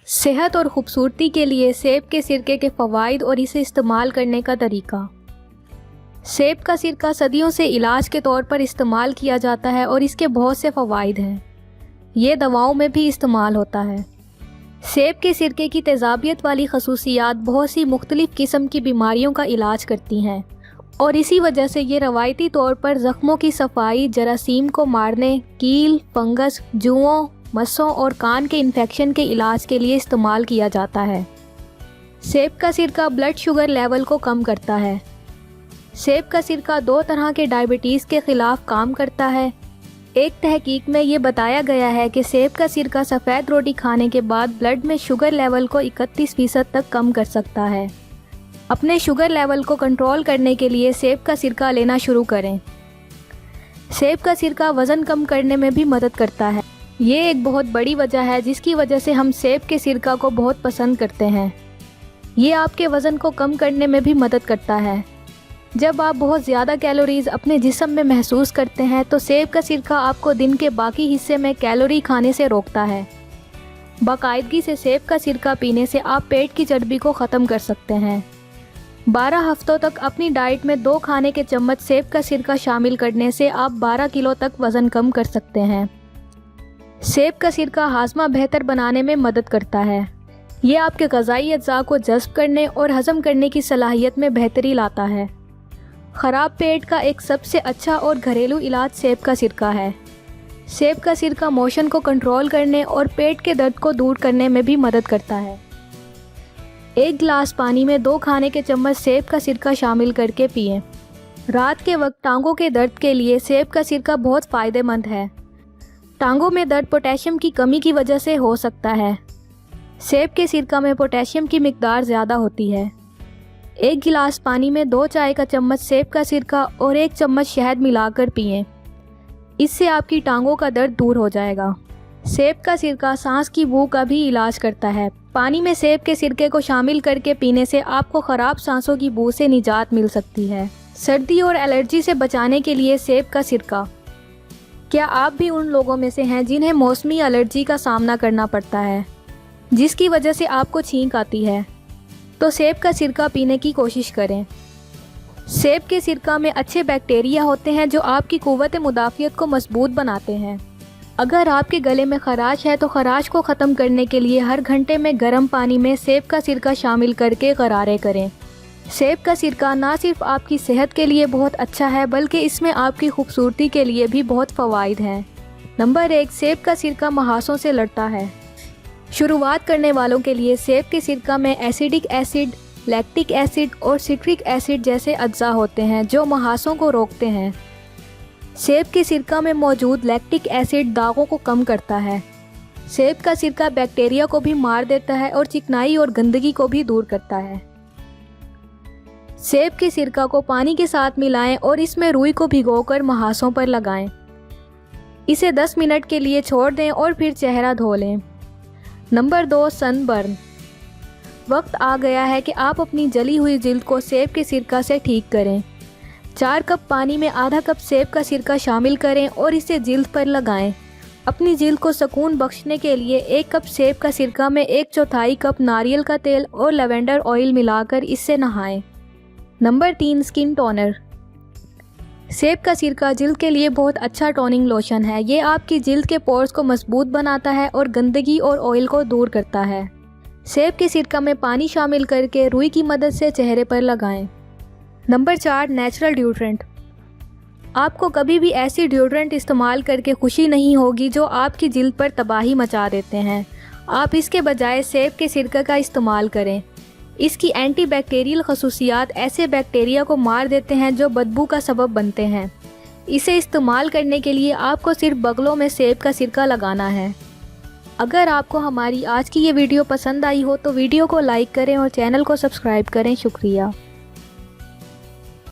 सेहत और खूबसूरती के लिए सेब के सिरके के फ़वाइद और इसे इस्तेमाल करने का तरीका। सेब का सिरका सदियों से इलाज के तौर पर इस्तेमाल किया जाता है और इसके बहुत से फ़वाइद हैं। ये दवाओं में भी इस्तेमाल होता है। सेब के सिरके की तेज़ाबियत वाली खसूसियात बहुत सी मुख्तलिफ़ किस्म की बीमारियों का इलाज करती हैं और इसी वजह से ये रवायती तौर पर ज़ख्मों की सफाई, जरासीम को मारने, कील, फंगस, जुओं, मस्सों और कान के इन्फेक्शन के इलाज के लिए इस्तेमाल किया जाता है। सेब का सिरका ब्लड शुगर लेवल को कम करता है। सेब का सिरका 2 तरह के डायबिटीज़ के ख़िलाफ़ काम करता है। एक तहकीक में ये बताया गया है कि सेब का सिरका सफ़ेद रोटी खाने के बाद ब्लड में शुगर लेवल को 31% तक कम कर सकता है। अपने शुगर लेवल को कंट्रोल करने के लिए सेब का सिरका लेना शुरू करें। सेब का सिरका वज़न कम करने में भी मदद करता है। ये एक बहुत बड़ी वजह है जिसकी वजह से हम सेब के सिरका को बहुत पसंद करते हैं। ये आपके वज़न को कम करने में भी मदद करता है। जब आप बहुत ज़्यादा कैलोरीज़ अपने जिस्म में महसूस करते हैं तो सेब का सिरका आपको दिन के बाकी हिस्से में कैलोरी खाने से रोकता है। बाकायदगी से सेब का सिरका पीने से आप पेट की चर्बी को ख़त्म कर सकते हैं। 12 हफ्तों तक अपनी डाइट में 2 खाने के चम्मच सेब का सिरका शामिल करने से आप 12 किलो तक वज़न कम कर सकते हैं। सेब का सिरका हाजमा बेहतर बनाने में मदद करता है। ये आपके ग़िज़ाई अज्जा को जज़्ब करने और हज़म करने की सलाहियत में बेहतरी लाता है। ख़राब पेट का एक सबसे अच्छा और घरेलू इलाज सेब का सिरका है। सेब का सिरका मोशन को कंट्रोल करने और पेट के दर्द को दूर करने में भी मदद करता है। 1 गिलास पानी में 2 खाने के चम्मच सेब का सिरका शामिल करके पिएं। रात के वक्त टांगों के दर्द के लिए सेब का सिरका बहुत फ़ायदेमंद है। टांगों में दर्द पोटेशियम की कमी की वजह से हो सकता है। सेब के सिरका में पोटेशियम की मिकदार ज़्यादा होती है। 1 गिलास पानी में 2 चाय का चम्मच सेब का सिरका और 1 चम्मच शहद मिलाकर पिएं। इससे आपकी टांगों का दर्द दूर हो जाएगा। सेब का सिरका सांस की बू का भी इलाज करता है। पानी में सेब के सिरके को शामिल करके पीने से आपको ख़राब सांसों की बू से निजात मिल सकती है। सर्दी और एलर्जी से बचाने के लिए सेब का सिरका। क्या आप भी उन लोगों में से हैं जिन्हें मौसमी एलर्जी का सामना करना पड़ता है, जिसकी वजह से आपको छींक आती है? तो सेब का सिरका पीने की कोशिश करें। सेब के सिरका में अच्छे बैक्टीरिया होते हैं जो आपकी क़ुव्वत मुदाफ़ियत को मजबूत बनाते हैं। अगर आपके गले में ख़राश है तो ख़राश को ख़त्म करने के लिए हर घंटे में गर्म पानी में सेब का सिरका शामिल करके गरारे करें। सेब का सिरका ना सिर्फ आपकी सेहत के लिए बहुत अच्छा है बल्कि इसमें आपकी खूबसूरती के लिए भी बहुत फ़वाइद हैं। नंबर 1, सेब का सिरका महासों से लड़ता है। शुरुआत करने वालों के लिए सेब के सिरका में एसिडिक एसिड, लैक्टिक एसिड और सिट्रिक एसिड जैसे अज्जा होते हैं जो महासों को रोकते हैं। सेब के सिरका में मौजूद लैक्टिक एसिड दागों को कम करता है। सेब का सिरका बैक्टीरिया को भी मार देता है और चिकनाई और गंदगी को भी दूर करता है। सेब के सिरका को पानी के साथ मिलाएं और इसमें रुई को भिगोकर महासों पर लगाएं। इसे 10 मिनट के लिए छोड़ दें और फिर चेहरा धो लें। Number 2, sunburn. वक्त आ गया है कि आप अपनी जली हुई जिल्द को सेब के सिरका से ठीक करें। 4 कप पानी में आधा कप सेब का सिरका शामिल करें और इसे जिल्द पर लगाएं। अपनी जिल्द को सुकून बख्शने के लिए 1 कप सेब का सिरका में 1/4 कप नारियल का तेल और लैवेंडर ऑयल मिलाकर इससे नहाएं। Number 3, skin toner. सेब का सिरका जिल्द के लिए बहुत अच्छा टोनिंग लोशन है। ये आपकी जिल्द के पोर्स को मजबूत बनाता है और गंदगी और ऑयल को दूर करता है। सेब के सिरका में पानी शामिल करके रुई की मदद से चेहरे पर लगाएं। Number 4, natural deodorant. आपको कभी भी ऐसी डिओड्रेंट इस्तेमाल करके खुशी नहीं होगी जो आपकी जिल्द पर तबाही मचा देते हैं। आप इसके बजाय सेब के सिरका का इस्तेमाल करें। इसकी एंटी बैक्टीरियल खसूसियात ऐसे बैक्टीरिया को मार देते हैं जो बदबू का सबब बनते हैं। इसे इस्तेमाल करने के लिए आपको सिर्फ बगलों में सेब का सिरका लगाना है। अगर आपको हमारी आज की ये वीडियो पसंद आई हो तो वीडियो को लाइक करें और चैनल को सब्सक्राइब करें। शुक्रिया।